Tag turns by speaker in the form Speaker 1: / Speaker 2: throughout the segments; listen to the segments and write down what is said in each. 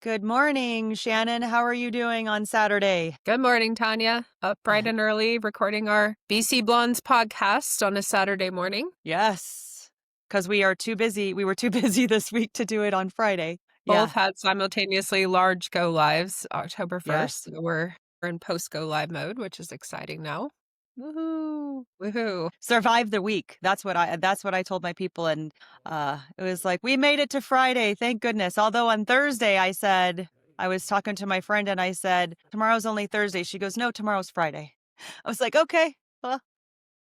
Speaker 1: Good morning, Shannon. How are you doing on Saturday?
Speaker 2: Good morning, Tanya. Up bright and early, recording our BC Blondes podcast on a Saturday morning.
Speaker 1: Yes, because we are too busy. We were too busy this week to do it on Friday. Yeah.
Speaker 2: Both had simultaneously large go lives October 1st.
Speaker 1: Yes.
Speaker 2: So we're in post go live mode, which is exciting now.
Speaker 1: Woohoo.
Speaker 2: Woohoo.
Speaker 1: Survive the week. That's what I told my people. And it was like, we made it to Friday. Thank goodness. Although on Thursday, I was talking to my friend and I said, tomorrow's only Thursday. She goes, no, tomorrow's Friday. I was like, okay, well,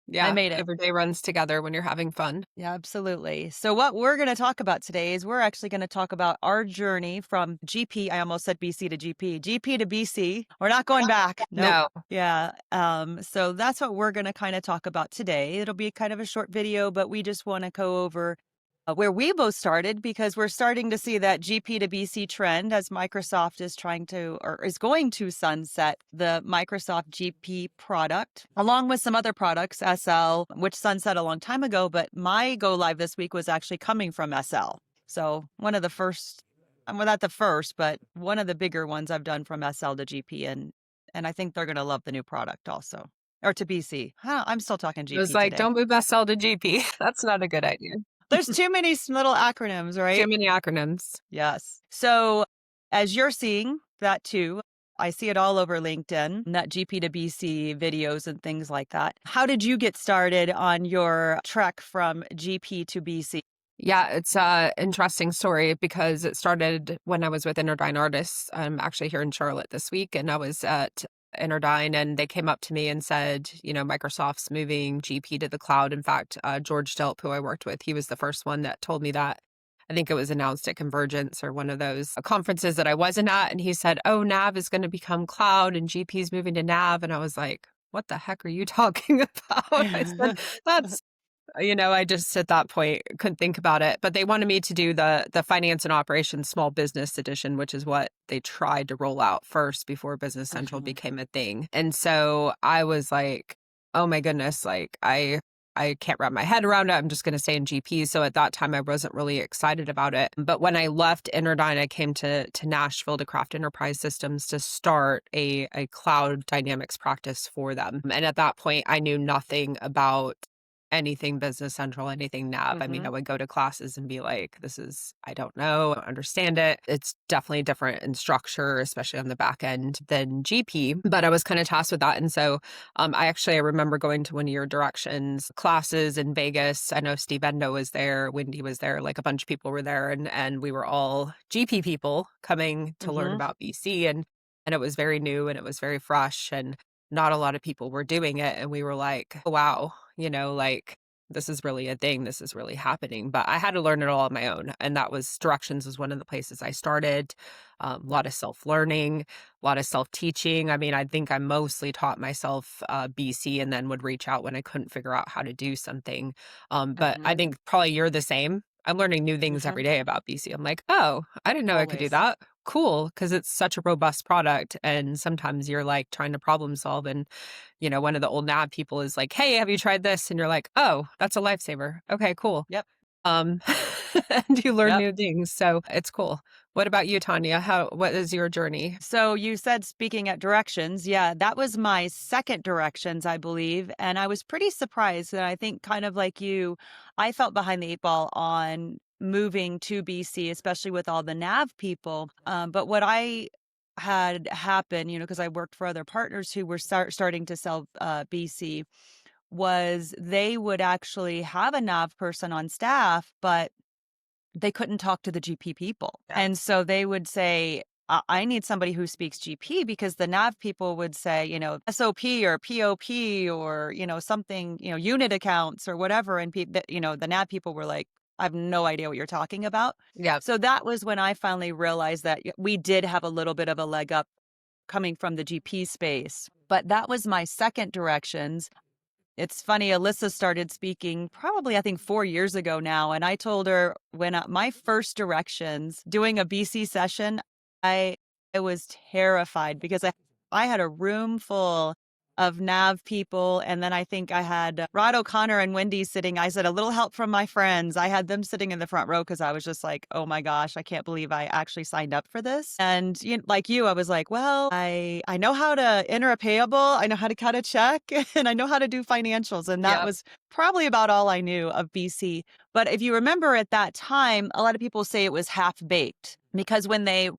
Speaker 1: I
Speaker 2: Yeah,
Speaker 1: made it.
Speaker 2: every day runs together when you're having fun.
Speaker 1: Yeah, absolutely. So, what we're going to talk about today is we're actually going to talk about our journey from GP. I almost said BC to GP, GP to BC. We're not going back. Nope.
Speaker 2: No,
Speaker 1: Yeah. So that's what we're going to kind of talk about today. It'll be kind of a short video, but we just want to go over where we both started because we're starting to see that GP to BC trend as Microsoft is trying to or is going to sunset the Microsoft GP product along with some other products, SL, which sunset a long time ago. But my go live this week was actually coming from SL. So one of the first, well, not the first, but one of the bigger ones I've done from SL to GP. And I think they're going to love the new product also. Or to BC. I'm still talking
Speaker 2: it was
Speaker 1: GP
Speaker 2: like,
Speaker 1: today.
Speaker 2: don't move SL to GP. That's not a good idea.
Speaker 1: There's too many little acronyms,
Speaker 2: Too
Speaker 1: right?
Speaker 2: many acronyms.
Speaker 1: Yes. So as you're seeing that too, I see it all over LinkedIn, that GP to BC videos and things like that. How did you get started on your trek from GP to BC?
Speaker 2: Yeah, it's a interesting story because it started when I was with Interdyne Artists. I'm actually here in Charlotte this week, and I was at Interdyne, and they came up to me and said, Microsoft's moving GP to the cloud. In fact, George Delp, who I worked with, he was the first one that told me that. I think it was announced at Convergence or one of those conferences that I wasn't at, and he said, "Oh, Nav is going to become cloud, and GP's moving to Nav," and I was like, "What the heck are you talking about?" I said, "That's I just at that point couldn't think about it, but they wanted me to do the finance and operations small business edition, which is what they tried to roll out first before Business Central
Speaker 1: Mhm.
Speaker 2: became a thing. And so I was like, oh my goodness, like I can't wrap my head around it. I'm just going to stay in GP. So at that time, I wasn't really excited about it. But when I left Interdyne, I came to Nashville to Craft Enterprise Systems to start a cloud dynamics practice for them. And at that point, I knew nothing about anything Business Central, anything Nav. I mean, I
Speaker 1: Mhm.
Speaker 2: would go to classes and be like, I don't know, I don't understand it. It's definitely different in structure, especially on the back end than GP, but I was kind of tasked with that. And so I remember going to one of your directions classes in Vegas. I know Steve Endo was there, Wendy was there, like a bunch of people were there, and we were all GP people coming to learn
Speaker 1: Mhm.
Speaker 2: about BC. And it was very new and it was very fresh. And not a lot of people were doing it. And we were like, oh, wow, like this is really a thing. This is really happening. But I had to learn it all on my own. And that was Directions was one of the places I started. A lot of self learning, a lot of self teaching. I mean, I think I mostly taught myself BC and then would reach out when I couldn't figure out how to do something. But I
Speaker 1: Mhm.
Speaker 2: think probably you're the same. I'm learning new things
Speaker 1: Mhm.
Speaker 2: every day about BC. I'm like, oh, I didn't know I could do
Speaker 1: Always.
Speaker 2: that. Cool, because it's such a robust product. And sometimes you're like trying to problem solve. And, one of the old nav people is like, hey, have you tried this? And you're like, oh, that's a lifesaver. Okay, cool.
Speaker 1: Yep.
Speaker 2: Um, and you learn
Speaker 1: Yep.
Speaker 2: new things. So it's cool. What about you, Tanya? What is your journey?
Speaker 1: So you said speaking at directions. Yeah, that was my second directions, I believe. And I was pretty surprised. And I think kind of like you, I felt behind the eight ball on moving to BC, especially with all the NAV people. But what I had happen, because I worked for other partners who were starting to sell BC, was they would actually have a NAV person on staff, but they couldn't talk to the GP people.
Speaker 2: Yeah.
Speaker 1: And so they would say, I need somebody who speaks GP because the NAV people would say, SOP or POP or, something, unit accounts or whatever. And, the NAV people were like, I have no idea what you're talking about.
Speaker 2: Yeah.
Speaker 1: So that was when I finally realized that we did have a little bit of a leg up coming from the GP space. But that was my second directions. It's funny, Alyssa started speaking probably, I think, 4 years ago now, and I told her when my first directions doing a BC session, I was terrified because I had a room full of nav people. And then I think I had Rod O'Connor and Wendy sitting. I said, a little help from my friends. I had them sitting in the front row because I was just like, oh my gosh, I can't believe I actually signed up for this. And like you, I was like, well, I know how to enter a payable, I know how to cut a check, and I know how to do financials. And that
Speaker 2: Yeah,
Speaker 1: was probably about all I knew of BC. But if you remember at that time, a lot of people say it was half baked because when they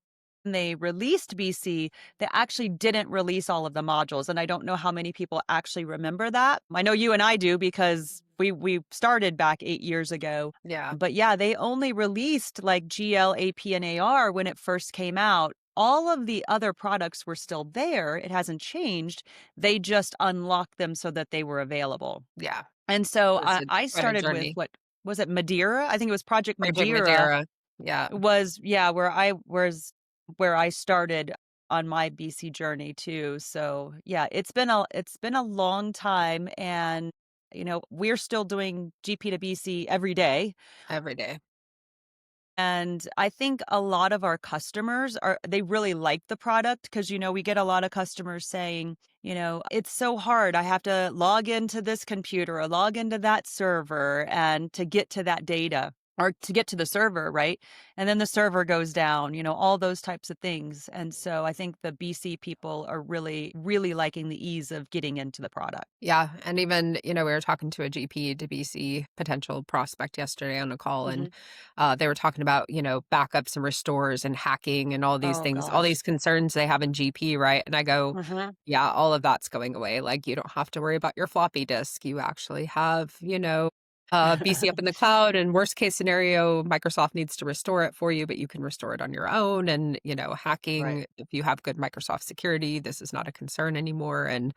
Speaker 1: released BC, they actually didn't release all of the modules, and I don't know how many people actually remember that. I know you and I do because we started back 8 years ago.
Speaker 2: yeah,
Speaker 1: But yeah, they only released like GL, AP, and AR when it first came out. All of the other products were still there. It hasn't changed. They just unlocked them so that they were available.
Speaker 2: yeah.
Speaker 1: And so
Speaker 2: It's
Speaker 1: I
Speaker 2: quite a
Speaker 1: started with
Speaker 2: journey.
Speaker 1: what was it, Madeira? I think it was Project
Speaker 2: Project
Speaker 1: Madeira
Speaker 2: Madeira. Yeah,
Speaker 1: was, yeah, where I started on my BC journey too. So, yeah, it's been a long time, and we're still doing GP to BC every day.
Speaker 2: every day.
Speaker 1: And I think a lot of our customers they really like the product because we get a lot of customers saying, it's so hard. I have to log into this computer or log into that server and to get to that data or to get to the server, right? And then the server goes down, all those types of things. And so I think the BC people are really, really liking the ease of getting into the product.
Speaker 2: Yeah, and even, we were talking to a GP to BC potential prospect yesterday on a call, and
Speaker 1: Hmm.
Speaker 2: they were talking about, backups and restores and hacking and all these
Speaker 1: Oh
Speaker 2: things, all
Speaker 1: gosh.
Speaker 2: these concerns they have in GP, right? And I go,
Speaker 1: Hmm.
Speaker 2: yeah, all of that's going away. Like, you don't have to worry about your floppy disk. You actually have, BC up in the cloud, and worst case scenario, Microsoft needs to restore it for you, but you can restore it on your own. And,
Speaker 1: Right.
Speaker 2: hacking, if you have good Microsoft security, this is not a concern anymore. And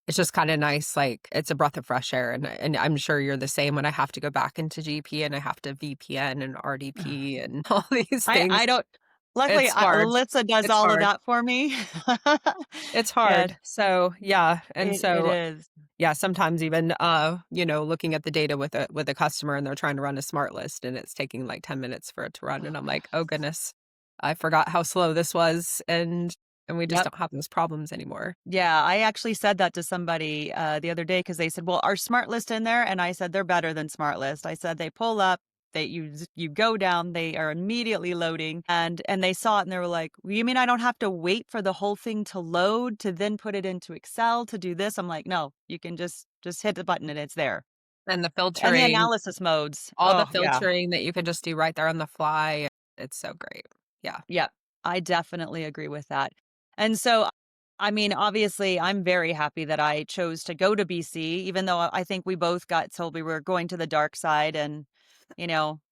Speaker 2: it's just kinda nice, like, it's a breath of fresh air, and I'm sure you're the same when I have to go back into GP and I have to VPN and RDP and all these things.
Speaker 1: I don't luckily,
Speaker 2: It's hard.
Speaker 1: Alyssa does
Speaker 2: It's
Speaker 1: all of
Speaker 2: hard.
Speaker 1: that for me.
Speaker 2: It's
Speaker 1: Yeah,
Speaker 2: hard. So, yeah, and
Speaker 1: it
Speaker 2: so,
Speaker 1: is.
Speaker 2: yeah, sometimes even, looking at the data with a customer and they're trying to run a smart list and it's taking, like, 10 minutes for it to run, and
Speaker 1: Oh,
Speaker 2: I'm like, "Oh
Speaker 1: yes.
Speaker 2: goodness. I forgot how slow this was," and we just
Speaker 1: Yep.
Speaker 2: don't have those problems anymore.
Speaker 1: Yeah, I actually said that to somebody, the other day because they said, "Well, are Smart List in there?" And I said, "They're better than Smart List." I said, "They pull up, you go down, they are immediately loading." And they saw it and they were like, "Well, you mean I don't have to wait for the whole thing to load to then put it into Excel to do this?" I'm like, "No, you can just hit the button and it's there."
Speaker 2: And the
Speaker 1: And the
Speaker 2: filtering
Speaker 1: analysis modes.
Speaker 2: All the
Speaker 1: Oh, yeah.
Speaker 2: filtering that you can just do right there on the fly, it's so great. Yeah.
Speaker 1: Yeah, I definitely agree with that. And so, I mean, obviously, I'm very happy that I chose to go to BC, even though I think we both got told we were going to the dark side and,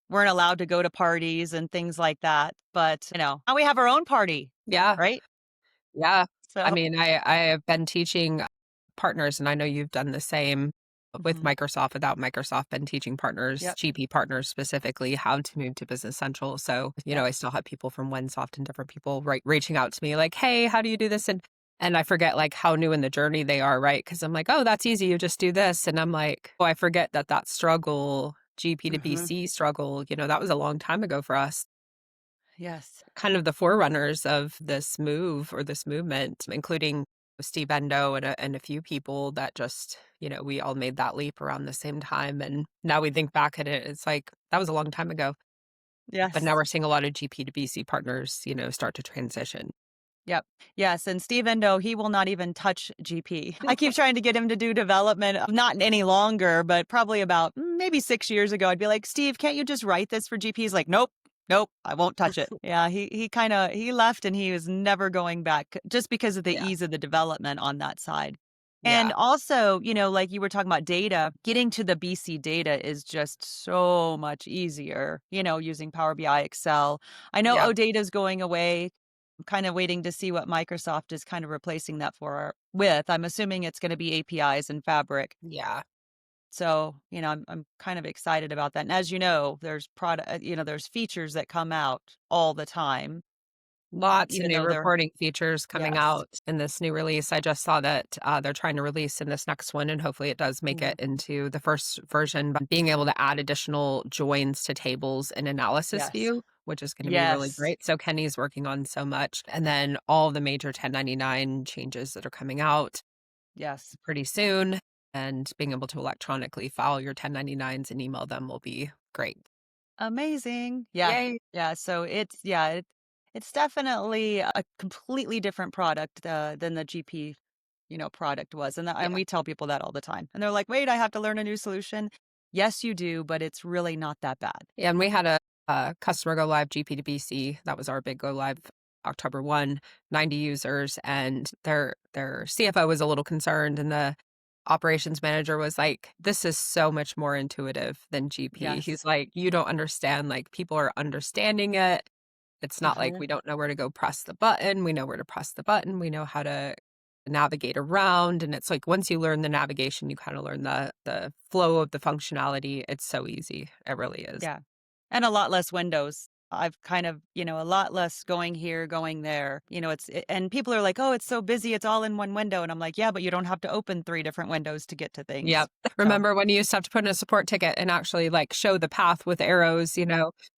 Speaker 1: weren't allowed to go to parties and things like that. But, now we have our own party,
Speaker 2: Yeah,
Speaker 1: right?
Speaker 2: yeah. I
Speaker 1: So,
Speaker 2: mean, I have been teaching partners, and I know you've done the same with
Speaker 1: mhm,
Speaker 2: Microsoft, without Microsoft, been teaching partners,
Speaker 1: yep,
Speaker 2: GP partners specifically, how to move to Business Central. So,
Speaker 1: yep.
Speaker 2: I still have people from Wensoft and different people, right, reaching out to me like, "Hey, how do you do this?" And I forget, like, how new in the journey they are, right? Because 'Cause I'm like, "Oh, that's easy, you just do this." And I'm like, "Oh, I forget that struggle, GP to
Speaker 1: Hmm.
Speaker 2: BC struggle, that was a long time ago for us."
Speaker 1: Yes.
Speaker 2: Kind of the forerunners of this move or this movement, including Steve Endo and a few people that just, we all made that leap around the same time. And now we think back at it, it's like that was a long time ago. But now
Speaker 1: Yes.
Speaker 2: we're seeing a lot of GP to BC partners, start to transition.
Speaker 1: Yep. Yes, and Steve Endo, he will not even touch GP. I keep trying to get him to do development, not any longer, but probably about maybe 6 years ago. I'd be like, "Steve, can't you just write this for GP?" He's like, "Nope. Nope, I won't touch it." Yeah, he kinda he left and he was never going back just because of the
Speaker 2: Yeah.
Speaker 1: ease of the development on that side. And
Speaker 2: Yeah.
Speaker 1: also, like you were talking about data, getting to the BC data is just so much easier, using Power BI, Excel. I know
Speaker 2: Yeah.
Speaker 1: OData is going away. I'm kind of waiting to see what Microsoft is kind of replacing that with. I'm assuming it's going to be APIs and Fabric.
Speaker 2: Yeah.
Speaker 1: So, I'm kind of excited about that. And as you know, there's there's features that come out all the time,
Speaker 2: Lots of
Speaker 1: even
Speaker 2: new
Speaker 1: though they're
Speaker 2: reporting features coming
Speaker 1: yes.
Speaker 2: out in this new release. I just saw that they're trying to release in this next one, and hopefully it does make
Speaker 1: Mhm.
Speaker 2: it into the first version. But being able to add additional joins to tables in analysis
Speaker 1: Yes.
Speaker 2: view, which is going to be really
Speaker 1: Yes.
Speaker 2: great. So Kenny's working on so much. And then all the major 1099 changes that are coming out.
Speaker 1: Yes.
Speaker 2: pretty soon. And being able to electronically file your 1099s and email them will be great.
Speaker 1: Amazing. Yeah.
Speaker 2: Yay.
Speaker 1: Yeah. So it's definitely a completely different product than the GP, product was. And
Speaker 2: Yeah.
Speaker 1: we tell people that all the time. And they're like, "Wait, I have to learn a new solution." Yes, you do, but it's really not that bad.
Speaker 2: Yeah, and we had a customer go live, GP to BC. That was our big go live October 1, 90 users, and their CFO was a little concerned, and the operations manager was like, "This is so much more intuitive than GP." He's
Speaker 1: Yes.
Speaker 2: like, "You don't understand, like, people are understanding it. It's not like
Speaker 1: Uh-huh.
Speaker 2: we don't know where to go press the button. We know where to press the button. We know how to navigate around." And it's like once you learn the navigation, you kind of learn the flow of the functionality. It's so easy. It really is.
Speaker 1: Yeah. And a lot less windows. I've kind of, a lot less going here, going there. And people are like, "Oh, it's so busy. It's all in one window." And I'm like, "Yeah, but you don't have to open three different windows to get to things."
Speaker 2: Yep.
Speaker 1: So,
Speaker 2: Remember when you used to have to put in a support ticket and actually like show the path with arrows,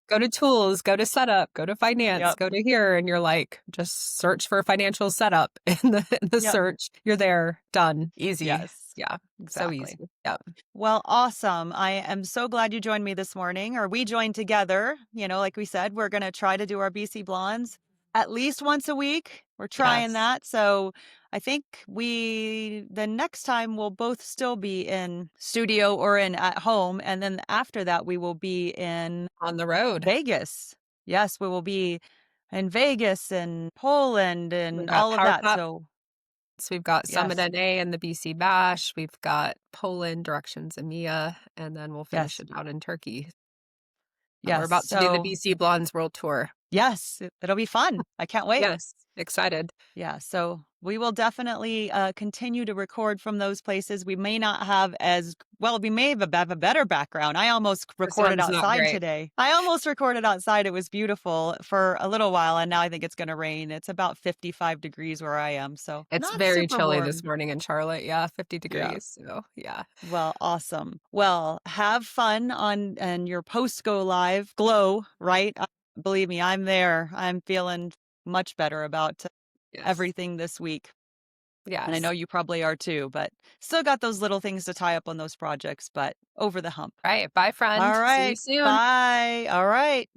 Speaker 2: go to tools, go to setup, go to finance,
Speaker 1: yep.
Speaker 2: go to here, and you're like, just search for financial setup in the
Speaker 1: Yep.
Speaker 2: search. You're there, done, easy.
Speaker 1: Yes.
Speaker 2: Yeah, so
Speaker 1: Exactly.
Speaker 2: easy. Yep.
Speaker 1: Well, awesome. I am so glad you joined me this morning, or we joined together. Like we said, we're going to try to do our BC Blondes at least once a week. We're trying
Speaker 2: Yes.
Speaker 1: that. So I think the next time we'll both still be in studio or in at home. And then after that, we will be in
Speaker 2: On the road.
Speaker 1: Vegas. Yes, we will be in Vegas and Poland
Speaker 2: We've
Speaker 1: and
Speaker 2: got
Speaker 1: all of
Speaker 2: Power
Speaker 1: that.
Speaker 2: Cup.
Speaker 1: So,
Speaker 2: We've got Summit
Speaker 1: yes,
Speaker 2: NA and the BC Bash. We've got Poland, Directions EMEA, and then we'll finish
Speaker 1: yes,
Speaker 2: it out in Turkey. We're
Speaker 1: yes.
Speaker 2: about to do the
Speaker 1: So,
Speaker 2: BC Blondes World Tour.
Speaker 1: yes, it'll be fun. I can't wait.
Speaker 2: Yes, excited.
Speaker 1: Yeah, so we will definitely continue to record from those places. We may not have as well, we may have a better background. I almost
Speaker 2: The
Speaker 1: recorded
Speaker 2: sun's not
Speaker 1: outside
Speaker 2: great.
Speaker 1: today. I almost recorded outside. It was beautiful for a little while, and now I think it's going to rain. It's about 55 degrees where I am, so
Speaker 2: It's
Speaker 1: not
Speaker 2: very
Speaker 1: super
Speaker 2: chilly this
Speaker 1: warm.
Speaker 2: morning in Charlotte. Yeah, 50
Speaker 1: Yeah.
Speaker 2: degrees. So, yeah.
Speaker 1: Well, awesome. Well, have fun on and your post go live glow, right? Believe me, I'm there. I'm feeling much better about
Speaker 2: Yes.
Speaker 1: everything this week. And I know
Speaker 2: Yes.
Speaker 1: you probably are too, but still got those little things to tie up on those projects, but over the hump.
Speaker 2: Right. Bye, friend.
Speaker 1: All
Speaker 2: See you
Speaker 1: right.
Speaker 2: soon.
Speaker 1: Bye. All right.